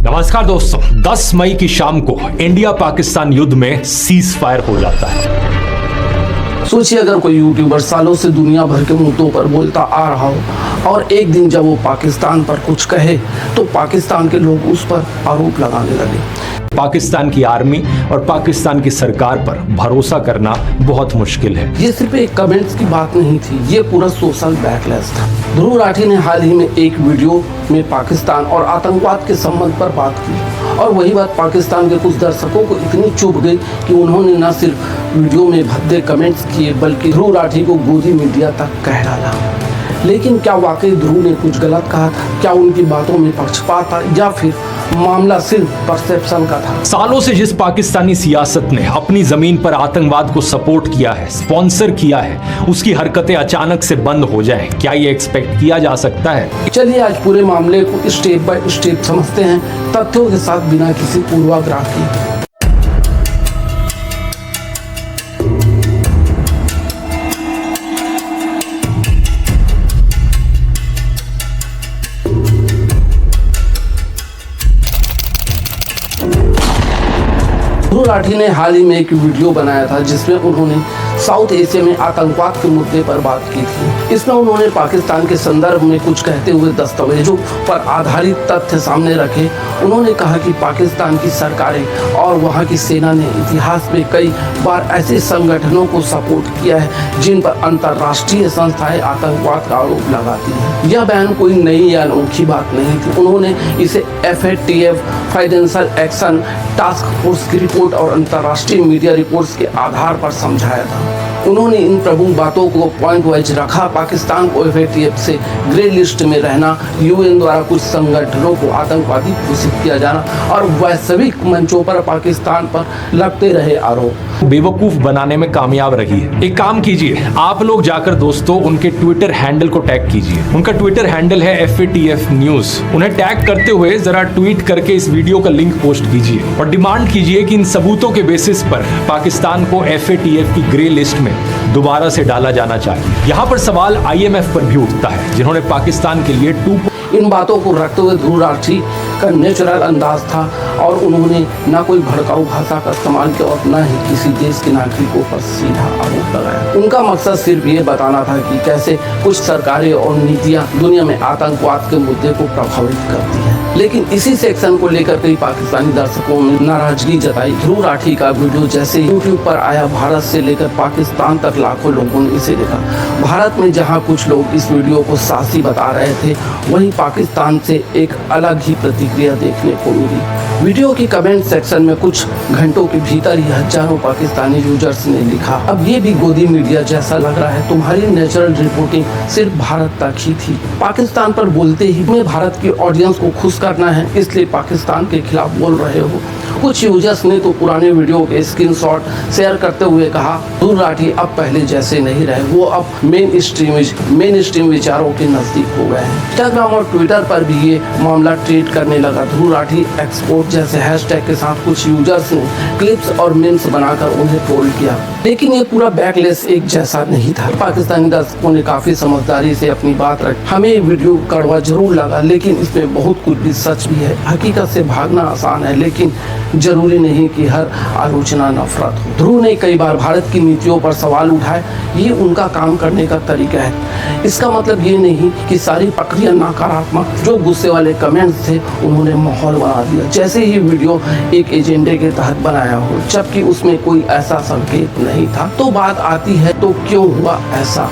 नमस्कार दोस्तों, 10 मई की शाम को इंडिया पाकिस्तान युद्ध में सीज फायर हो जाता है। सोचिए अगर कोई यूट्यूबर सालों से दुनिया भर के मुद्दों पर बोलता आ रहा हो और एक दिन जब वो पाकिस्तान पर कुछ कहे तो पाकिस्तान के लोग उस पर आरोप लगाने लगे। पाकिस्तान की आर्मी और पाकिस्तान की सरकार पर भरोसा करना बहुत मुश्किल है। ये सिर्फ एक कमेंट्स की बात नहीं थी, ये पूरा सोशल बैकलैश था। ध्रुव राठी ने हाल ही में एक वीडियो में पाकिस्तान और आतंकवाद के संबंध पर बात की और वही बात पाकिस्तान के कुछ दर्शकों को इतनी चुभ गई कि उन्होंने न सिर्फ वीडियो में भद्दे कमेंट्स किए बल्कि ध्रुव राठी को गोदी मीडिया तक कह डाला। लेकिन क्या वाकई ध्रुव ने कुछ गलत कहा था? क्या उनकी बातों में पक्षपात था या फिर मामला सिर्फ परसेप्शन का था? सालों से जिस पाकिस्तानी सियासत ने अपनी जमीन पर आतंकवाद को सपोर्ट किया है, स्पॉन्सर किया है, उसकी हरकतें अचानक से बंद हो जाएं, क्या ये एक्सपेक्ट किया जा सकता है? चलिए आज पूरे मामले को स्टेप बाय स्टेप समझते हैं, तथ्यों के साथ, बिना किसी पूर्वाग्रह के। ध्रुव राठी ने हाल ही में एक वीडियो बनाया था जिसमें उन्होंने साउथ एशिया में आतंकवाद के मुद्दे पर बात की थी। इसमें उन्होंने पाकिस्तान के संदर्भ में कुछ कहते हुए दस्तावेजों पर आधारित तथ्य सामने रखे। उन्होंने कहा कि पाकिस्तान की सरकारें और वहां की सेना ने इतिहास में कई बार ऐसे संगठनों को सपोर्ट किया है जिन पर अंतर्राष्ट्रीय संस्थाएं आतंकवाद का आरोप लगाती हैं। यह बयान कोई नई या अनोखी बात नहीं थी। उन्होंने इसे FATF financial action task force की रिपोर्ट और अंतर्राष्ट्रीय मीडिया रिपोर्ट्स के आधार पर समझाया था। उन्होंने इन प्रमुख बातों को पॉइंट वाइज रखा। पाकिस्तान को FATF से ग्रे लिस्ट में रहना, UN द्वारा कुछ संगठनों को आतंकवादी घोषित किया जाना और वैश्विक मंचों पर पाकिस्तान पर लगते रहे आरोप बेवकूफ बनाने में कामयाब रही है। एक काम कीजिए, आप लोग जाकर दोस्तों उनके ट्विटर हैंडल को टैग कीजिए। उनका ट्विटर हैंडल है FATF न्यूज। उन्हें टैग करते हुए जरा ट्वीट करके इस वीडियो का लिंक पोस्ट कीजिए और डिमांड कीजिए कि इन सबूतों के बेसिस पर पाकिस्तान को FATF की ग्रे लिस्ट में दोबारा से डाला जाना चाहिए। यहाँ पर सवाल IMF पर भी उठता है, जिन्होंने पाकिस्तान के लिए इन बातों को रखते हुए ध्रुव राठी का नेचुरल अंदाज था और उन्होंने न कोई भड़काऊ भाषा का इस्तेमाल किया और न ही किसी देश के नागरिकों पर सीधा आरोप लगाया। उनका मकसद सिर्फ ये बताना था कि कैसे कुछ सरकारें और नीतियां दुनिया में आतंकवाद के मुद्दे को प्रभावित करती हैं। लेकिन इसी सेक्शन को लेकर कई पाकिस्तानी दर्शकों ने नाराजगी जताई। ध्रुव राठी का वीडियो जैसे यूट्यूब पर आया, भारत से लेकर पाकिस्तान तक लाखों लोगों ने इसे देखा। भारत में जहाँ कुछ लोग इस वीडियो को साहसी बता रहे थे, वहीं पाकिस्तान से एक अलग ही प्रतिक्रिया देखने को मिली। वीडियो की कमेंट सेक्शन में कुछ घंटों के भीतर ही हजारों पाकिस्तानी यूजर्स ने लिखा, अब ये भी गोदी मीडिया जैसा लग रहा है, तुम्हारी नेचुरल रिपोर्टिंग सिर्फ भारत तक ही थी। पाकिस्तान पर बोलते ही मैं भारत की ऑडियंस को खुश करना है, इसलिए पाकिस्तान के खिलाफ बोल रहे हो। कुछ यूजर्स ने तो पुराने वीडियो के स्क्रीनशॉट शेयर करते हुए कहा, ध्रुव राठी अब पहले जैसे नहीं रहे, वो अब मेन स्ट्रीम विचारों के नजदीक हो गए हैं। इंस्टाग्राम और ट्विटर पर भी ये मामला ट्वीट करने लगा। ध्रुव राठी एक्सपोर्ट जैसे हैशटैग के साथ कुछ यूजर्स ने क्लिप्स और मीम्स बनाकर उन्हें ट्रोल किया। लेकिन ये पूरा बैकलेस एक जैसा नहीं था। पाकिस्तानी दर्शकों ने काफी समझदारी से अपनी बात रखी। हमें ये वीडियो कड़वा जरूर लगा, लेकिन इसमें बहुत कुछ भी सच भी है। हकीकत से भागना आसान है, लेकिन जरूरी नहीं कि हर आलोचना नफरत हो। ध्रुव ने कई बार भारत की नीतियों पर सवाल उठाए, ये उनका काम करने का तरीका है। इसका मतलब ये नहीं कि सारी प्रक्रिया नकारात्मक। जो गुस्से वाले कमेंट्स थे उन्होंने माहौल बना दिया जैसे ही वीडियो एक एजेंडे के तहत बनाया हो, जबकि उसमें कोई ऐसा संकेत नहीं था। तो बात आती है, तो क्यों हुआ ऐसा?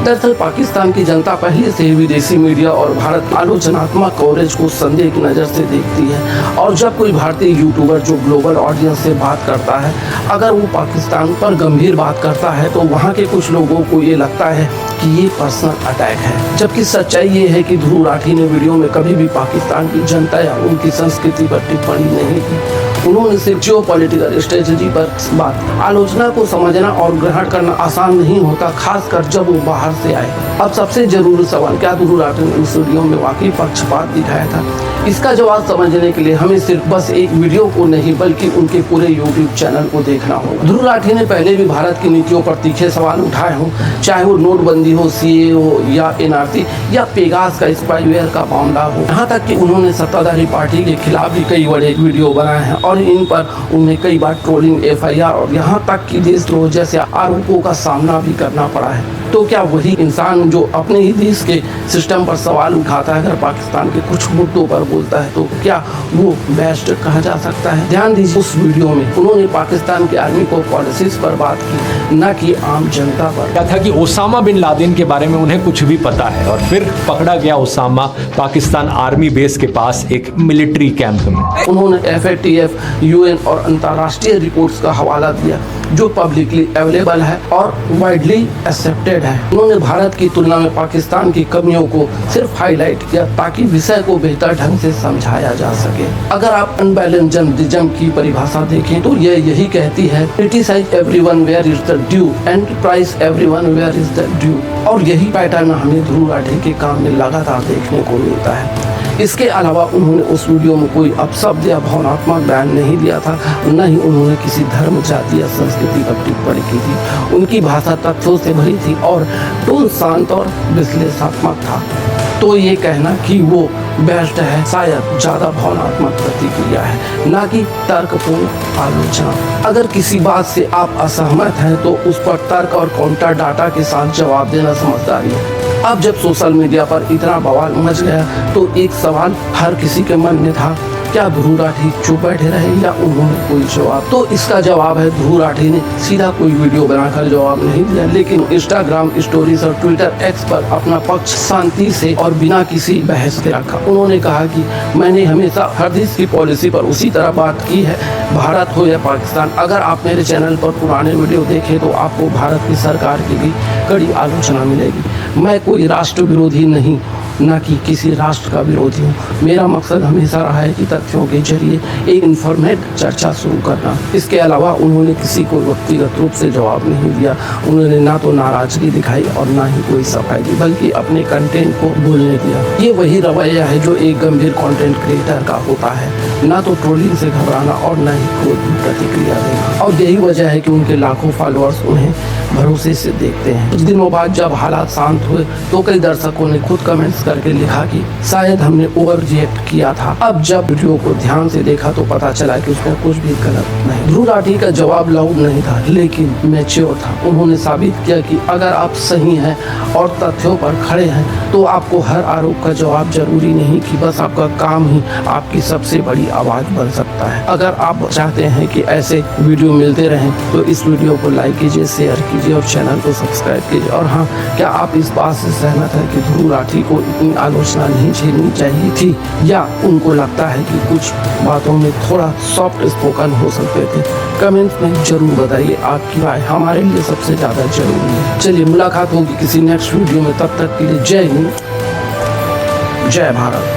दरअसल पाकिस्तान की जनता पहले से विदेशी मीडिया और भारत आलोचनात्मक कवरेज को संदेह की नज़र से देखती है। और जब कोई भारतीय यूट्यूबर जो ग्लोबल ऑडियंस से बात करता है, अगर वो पाकिस्तान पर गंभीर बात करता है तो वहाँ के कुछ लोगों को ये लगता है कि ये पर्सनल अटैक है। जबकि सच्चाई ये है कि ध्रुव राठी ने वीडियो में कभी भी पाकिस्तान की जनता या उनकी संस्कृति पर टिप्पणी नहीं की। उन्होंने सिर्फ जियोपॉलिटिकल स्ट्रेटजी पर बात। आलोचना को समझना और ग्रहण करना आसान नहीं होता, खासकर जब वो बाहर से आए। अब सबसे जरूरी सवाल, क्या ध्रुव राठी ने इस वीडियो में वाकई पक्षपात दिखाया था? इसका जवाब समझने के लिए हमें सिर्फ बस एक वीडियो को नहीं बल्कि उनके पूरे यूट्यूब चैनल को देखना होगा। ध्रुव राठी ने पहले भी भारत की नीतियों पर तीखे सवाल उठाए हों, चाहे वो नोटबंदी हो, सीए हो या एनआरसी या पेगास का स्पाईवेयर का मामला हो। यहाँ तक कि उन्होंने सत्ताधारी पार्टी के खिलाफ भी कई बड़े वीडियो बनाए हैं और इन पर उन्हें कई बार ट्रोलिंग, एफआईआर और यहाँ तक कि देशद्रोह जैसे आरोपों का सामना भी करना पड़ा है। तो क्या वही इंसान जो अपने ही देश के सिस्टम पर सवाल उठाता है, अगर पाकिस्तान के कुछ मुद्दों पर बोलता है तो क्या वो बेस्ट कहा जा सकता है? ध्यान दीजिए, उस वीडियो में उन्होंने पाकिस्तान की आर्मी को पॉलिसीज पर बात की, न कि आम जनता पर। क्या था कि ओसामा बिन लादेन के बारे में उन्हें कुछ भी पता है और फिर पकड़ा गया ओसामा पाकिस्तान आर्मी बेस के पास एक मिलिट्री कैंप में। उन्होंने FATF, UN और अंतर्राष्ट्रीय रिपोर्ट्स का हवाला दिया जो पब्लिकली अवेलेबल है और वाइडली एक्सेप्टेड है। उन्होंने भारत की तुलना में पाकिस्तान की कमियों को सिर्फ हाईलाइट किया ताकि विषय को बेहतर ढंग से समझाया जा सके। अगर आप अनबैलेंस जर्नलिज्म की परिभाषा देखें तो यही कहती है, criticise everyone where is the due and praise everyone where is the due. और यही पैटर्न हमें ध्रुव राठी के काम में लगातार देखने को मिलता है। इसके अलावा उन्होंने उस वीडियो में कोई अपशब्द या भावनात्मक बयान नहीं दिया था, न ही उन्होंने किसी धर्म, जाति या संस्कृति पर टिप्पणी की थी। उनकी भाषा तथ्यों से भरी थी और टोन शांत और विश्लेषणात्मक था। तो ये कहना कि वो बेस्ट है शायद ज़्यादा भावनात्मक प्रतिक्रिया है, ना कि तर्कपूर्ण आलोचना। अगर किसी बात से आप असहमत हैं तो उस पर तर्क और काउंटर डाटा के साथ जवाब देना समझदारी है। अब जब सोशल मीडिया पर इतना बवाल मच गया तो एक सवाल हर किसी के मन में था, क्या ध्रुव राठी चुप बैठे रहे या उन्होंने कोई जवाब? तो इसका जवाब है, ध्रुव राठी ने सीधा कोई वीडियो बनाकर जवाब नहीं दिया, लेकिन इंस्टाग्राम स्टोरीज और ट्विटर एक्स पर अपना पक्ष शांति से और बिना किसी बहस के रखा। उन्होंने कहा कि मैंने हमेशा हर देश की पॉलिसी पर उसी तरह बात की है, भारत हो या पाकिस्तान। अगर आप मेरे चैनल पर पुराने वीडियो देखें तो आपको भारत की सरकार की भी कड़ी आलोचना मिलेगी। मैं कोई राष्ट्र विरोधी नहीं, न कि किसी राष्ट्र का विरोधी हूँ। मेरा मकसद हमेशा रहा है कि तथ्यों के जरिए एक इन्फॉर्मेट चर्चा शुरू करना। इसके अलावा उन्होंने किसी को व्यक्तिगत रूप से जवाब नहीं दिया। उन्होंने ना तो नाराजगी दिखाई और ना ही कोई सफाई दी, बल्कि अपने कंटेंट को बोलने दिया। ये वही रवैया है जो एक गंभीर कंटेंट क्रिएटर का होता है, ना तो ट्रोलिंग से घबराना और ना ही कोई प्रतिक्रिया देना। और यही वजह है कि उनके लाखों फॉलोअर्स उन्हें भरोसे से देखते हैं। कुछ दिनों बाद जब हालात शांत हुए तो कई दर्शकों ने खुद कमेंट्स करके लिखा कि शायद हमने ओवर रिएक्ट किया था। अब जब वीडियो को ध्यान से देखा तो पता चला कि उसमें कुछ भी गलत नहीं। ध्रुव राठी का जवाब लाउड नहीं था लेकिन मैच्योर था। उन्होंने साबित किया कि अगर आप सही हैं और तथ्यों पर खड़े हैं तो आपको हर आरोप का जवाब जरूरी नहीं कि बस आपका काम ही आपकी सबसे बड़ी आवाज बन सकता है। अगर आप चाहते हैं कि ऐसे वीडियो मिलते रहें तो इस वीडियो को लाइक कीजिए, शेयर कीजिए और चैनल को सब्सक्राइब कीजिए। और हाँ, क्या आप इस बात से सहमत हैं कि ध्रुव राठी को इतनी आलोचना नहीं झेलनी चाहिए थी, या उनको लगता है कि कुछ बातों में थोड़ा सॉफ्ट स्पोकन हो सकते थे? कमेंट्स में जरूर बताइए, आपकी राय हमारे लिए सबसे ज़्यादा जरूरी है। चलिए, मुलाकात होगी किसी नेक्स्ट वीडियो में, तब तक के लिए जय हिंद, जय भारत।